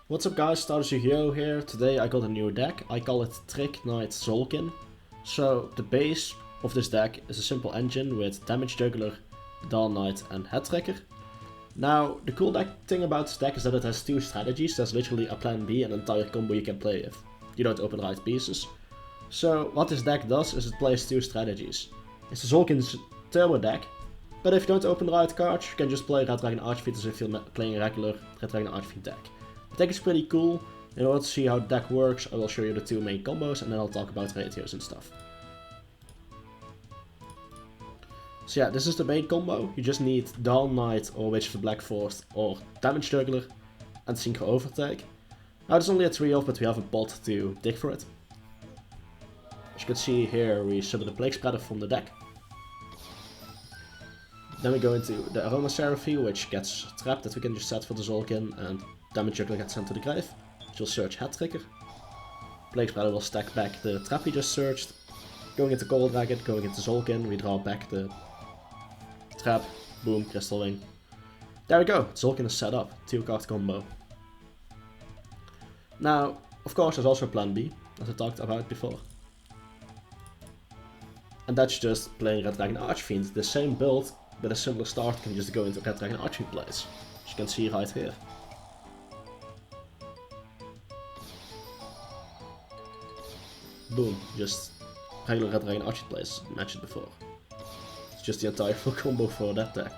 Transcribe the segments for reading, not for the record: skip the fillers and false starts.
What's up guys, StardustYGO here. Today I got a new deck. I call it Trick Knight Tzolkin. So the base of this deck is a simple engine with Damage Juggler, Dawn Knight and Head Tracker. Now the cool thing about this deck is that it has two strategies. There's literally a plan B, an entire combo you can play if you don't open the right pieces. So what this deck does is it plays two strategies. It's the Tzolkin's turbo deck, but if you don't open the right cards, you can just play Red Dragon Archfiend as if you're playing a regular Red Dragon Archfiend deck. The deck is pretty cool. In order to see how the deck works, I will show you the two main combos and then I'll talk about ratios and stuff. So yeah, this is the main combo. You just need Dawn Knight or Witch of the Black Forest or Damage Juggler and Synchro Overtake. Now there's only a 3-off, but we have a pot to dig for it. As you can see here, we summon the Plague Spreader from the deck. Then we go into the Aroma Seraphie, which gets trapped that we can just set for the Tzolkin, and Damage Juggler gets sent to the grave, which will search Head Trigger. Plague Spreader will stack back the trap we just searched. Going into Cold Dragon, going into Tzolkin, we draw back the trap, boom, Crystal Wing. There we go, Tzolkin is set up, 2-card combo. Now, of course, there's also plan B, as I talked about before. And that's just playing Red Dragon Archfiend. The same build, but a similar start can just go into Red Dragon Archfiend plays, as you can see right here. Boom, just regular Red Dragon Archfiend plays, mentioned before. It's just the entire full combo for that deck.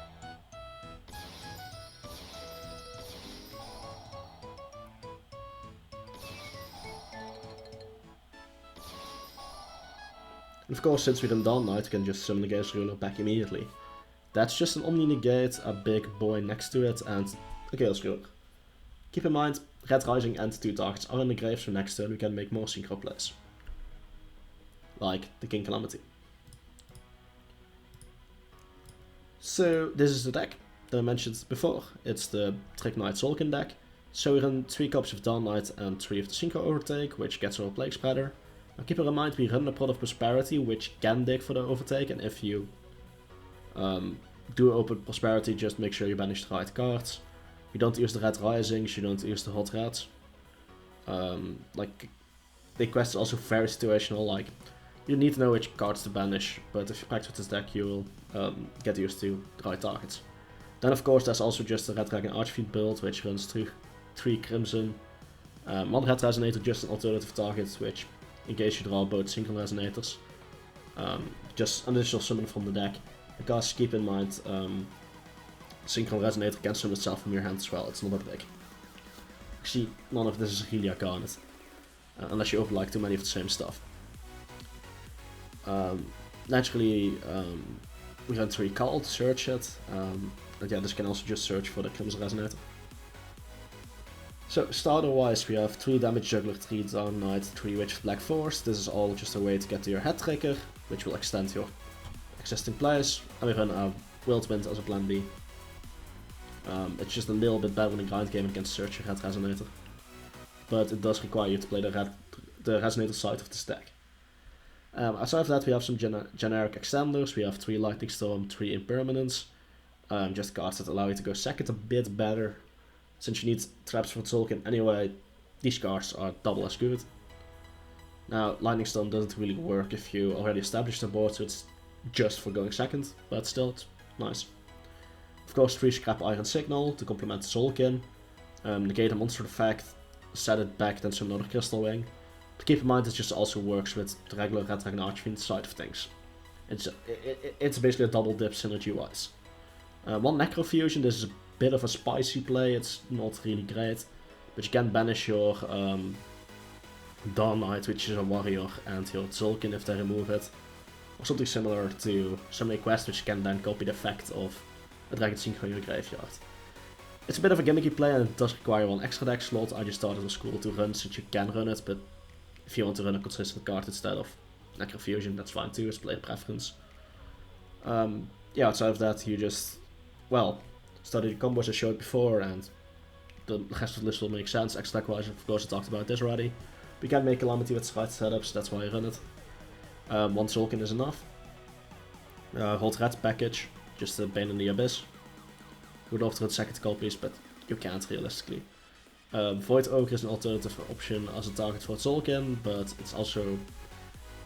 And of course, since we done Dawn Knight, we can just summon the Gaze Ruler back immediately. That's just an Omni Negate, a big boy next to it, and a Gale's Ruler. Keep in mind, Red Rising and 2 targets are in the grave, so next turn we can make more synchro plays. Like the King Calamity. So this is the deck that I mentioned before. It's the Trick Knight Tzolkin deck. So we run 3 copies of Dawn Knight and 3 of the Synchro Overtake, which gets our Plague Spreader. Now keep in mind we run the Pot of Prosperity, which can dig for the Overtake, and if you do open Prosperity, just make sure you banish the right cards. You don't use the Red Risings, you don't use the Hot Reds. Like, the quest is also very situational, like, you need to know which cards to banish, but if you practice with this deck you will get used to the right targets. Then of course there's also just the Red Dragon Archfiend build, which runs 3 Crimson, 1 Red Resonator, just an alternative target, which, in case you draw both Synchro Resonators, just an additional summon from the deck. Because keep in mind, Synchro Resonator can summon itself from your hand as well, it's not that big. Actually, none of this is really a garnet, unless you open like too many of the same stuff. Naturally, we run 3 Call to search it, and yeah, this can also just search for the Crimson Resonator. So, starter-wise, we have 3 Damage Juggler, 3 Dawn Knight, 3 Witch of Black Forest. This is all just a way to get to your Head Trigger, which will extend your existing plays, and we run a Whirlwind as a plan B. It's just a little bit better in the grind game against search your Red Resonator, but it does require you to play the Resonator side of this deck. Aside of that, we have some generic extenders. We have 3 Lightning Storm, 3 Impermanence, just cards that allow you to go second a bit better. Since you need traps for Tzolkin anyway, these cards are double as good. Now, Lightning Storm doesn't really work if you already established the board, so it's just for going second, but still, it's nice. Of course, 3 Scrap Iron Signal to complement Tzolkin, negate a monster effect, set it back, then summon another Crystal Wing. But keep in mind, it just also works with the regular Red Dragon Archfiend side of things. It's basically a double dip synergy-wise. 1 Necrofusion, this is a bit of a spicy play, it's not really great, but you can banish your Dawn Knight, which is a warrior, and your Tzolkin if they remove it. Or something similar to some quest, which can then copy the effect of a Dragon Synchro in your graveyard. It's a bit of a gimmicky play and it does require 1 extra deck slot. I just thought it was cool to run since you can run it, but if you want to run a consistent card instead of Necrofusion, that's fine too, it's player preference. Yeah, outside of that, you just, well, study the combos I showed before, and the rest of the list will make sense. Extra deck wise, of course, I talked about this already. We can make Calamity with right setups, that's why I run it. 1 Tzolkin is enough. Hot Red package, just a Bane in the Abyss. Would love to run second copies, but you can't realistically. Void Ogre is an alternative option as a target for Tzolkin, but it's also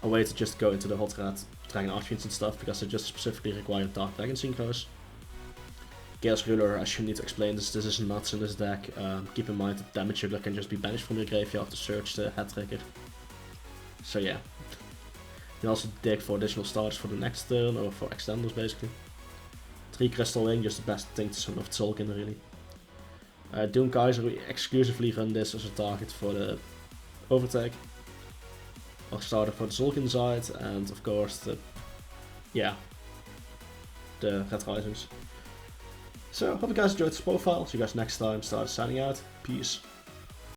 a way to just go into the hot red Dragon Archfiends and stuff, because they just specifically require Dark Dragon Synchros. Chaos Ruler, I shouldn't need to explain this is nuts in this deck. Keep in mind that damage juggler can just be banished from your graveyard to search the head trigger. So yeah. You can also dig for additional starters for the next turn, or for extenders basically. 3 Crystal Wing, just the best thing to summon of Tzolkin really. Doom Kaiser, we exclusively run this as a target for the overtake. Or starter for the Tzolkin side, and of course the Red Risings. So, hope you guys enjoyed this profile. See you guys next time. Stardust signing out. Peace.